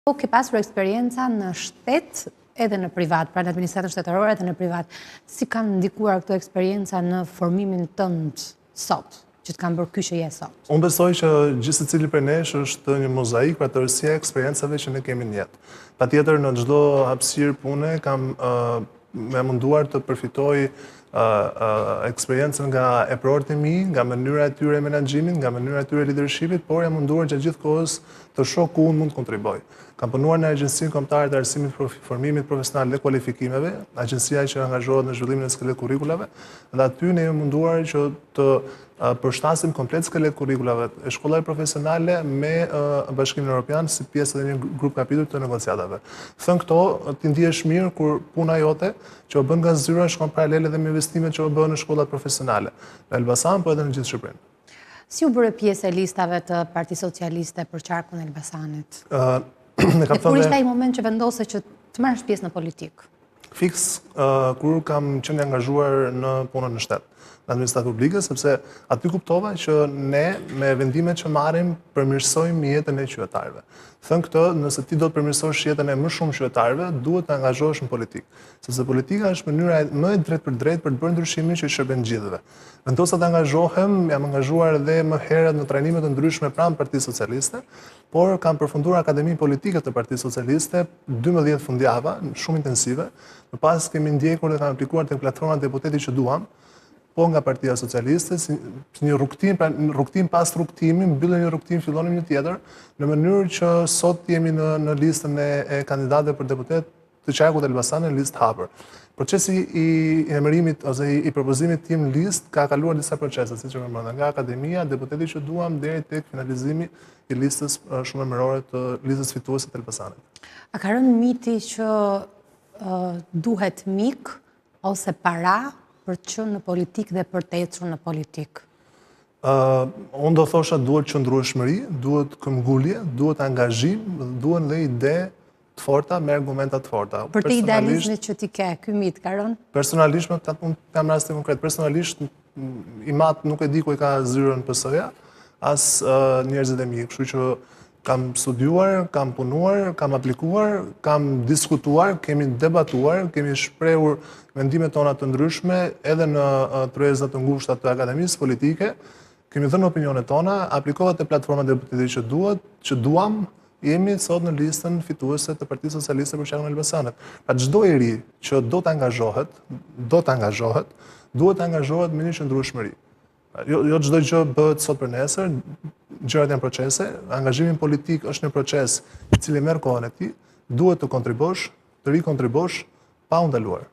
Ke pasur eksperienca në shtet edhe në privat, pra në administratën shtetërore edhe në privat. Si kanë ndikuar këto eksperienca në formimin tënd sot, që të kanë bërë ky që je sot? Unë besoj që gjithë secili prej nesh është një mozaik për tërësia e eksperiencave që ne kemi në jetë. Patjetër në çdo hapësirë pune kam me munduar të përfitoj eksperiencën nga eprorët e mi, nga mënyra e tyre e menaxhimit, nga mënyra e tyre e leadershipit, por jam munduar gjatë gjithë kohës të shoh ku unë mund të kontriboj. Kam punuar në Agjencinë Kombëtare të Arsimit, Formimit Profesional dhe Kualifikimeve, agjencia që angazhohet në zhvillimin e skelet kurrikulave, dhe aty ne jemi munduar që të përshtasim komplet skelet kurrikulave e shkollave profesionale me Bashkimin Evropian si pjesë e një grup kapitull të negociatave. Thënë këto, ti ndihesh mirë kur puna jote që o bën nga zyra shkon paralele dhe me investimet që o bën në shkollat profesionale, në Elbasan, po edhe në gjithë Shqipërinë. Si u bëre pjesë e listave të Partisë Socialiste për qarkun e Elbasanit? E kur ishte ai moment që vendose që të marrësh pjesë në politikë? Fiks kur kam qenë angazhuar në punën në shtet, në administratë publike, sepse aty kuptova që ne me vendimet që marrim përmirësojmë jetën e qytetarëve. Thënë këtë, nëse ti do të përmirësosh jetën e më shumë qytetarëve, duhet të angazhohesh në politikë, sepse politika është mënyra më e drejtë për të bërë ndryshimin që i shërben gjithëve. Vendosa të angazhohem, jam angazhuar edhe më herët në trajnime të ndryshme pranë Partisë Socialiste, por kam përfunduar Akademinë Politike të Partisë Socialiste 12 fundjava, shumë intensive. Më pas kemi ndjekur dhe kam aplikuar tek platforma deputeti që duam, po nga Partia Socialiste, si një rrugtim pas rrugtimi, mbyllën një rrugtim, fillonim një tjetër, në mënyrë që sot jemi në listën e kandidatëve për deputet të qarkut e Elbasanit, në listë hapër. Procesi i emërimit ose i propozimit tim në listë ka kaluar disa procese, siç e përmenda, nga akademia, deputeti që duam deri tek finalizimi i listës shumë emërore të listës fituese të Elbasanit. A ka rënë miti që duhet mik ose para për të qenë në politikë dhe për të ecur në politikë? Unë do thosha duhet qëndrueshmëri, duhet këmbgulje, duhet angazhim, duhet dhe ide të forta me argumenta të forta. Për të idealizmit që ti ke, ky mit ka rënë? Personalisht, unë kam rast konkret, personalisht i mat nuk e di ku i ka zyrën PS-ja, as njerëzit e mi, kështu që kam studiuar, kam punuar, kam aplikuar, kam diskutuar, kemi debatuar, kemi shprehur mendimet tona të ndryshme edhe në tryezat të ngushta të akademisë politike, kemi dhënë opinionet tona, aplikova te platforma deputeti që duhet, që duam, jemi sot në listën fituese të Partisë Socialiste për qarkun e Elbasanit. Pra çdo i ri që do të angazhohet, duhet të angazhohet me një qëndrueshmëri. Jo çdo gjë bëhet sot për nesër, gjërat janë procese, angazhimi politik është një proces i cili merr kohën e tij, duhet të kontribosh, të rikontribosh pa u ndaluar.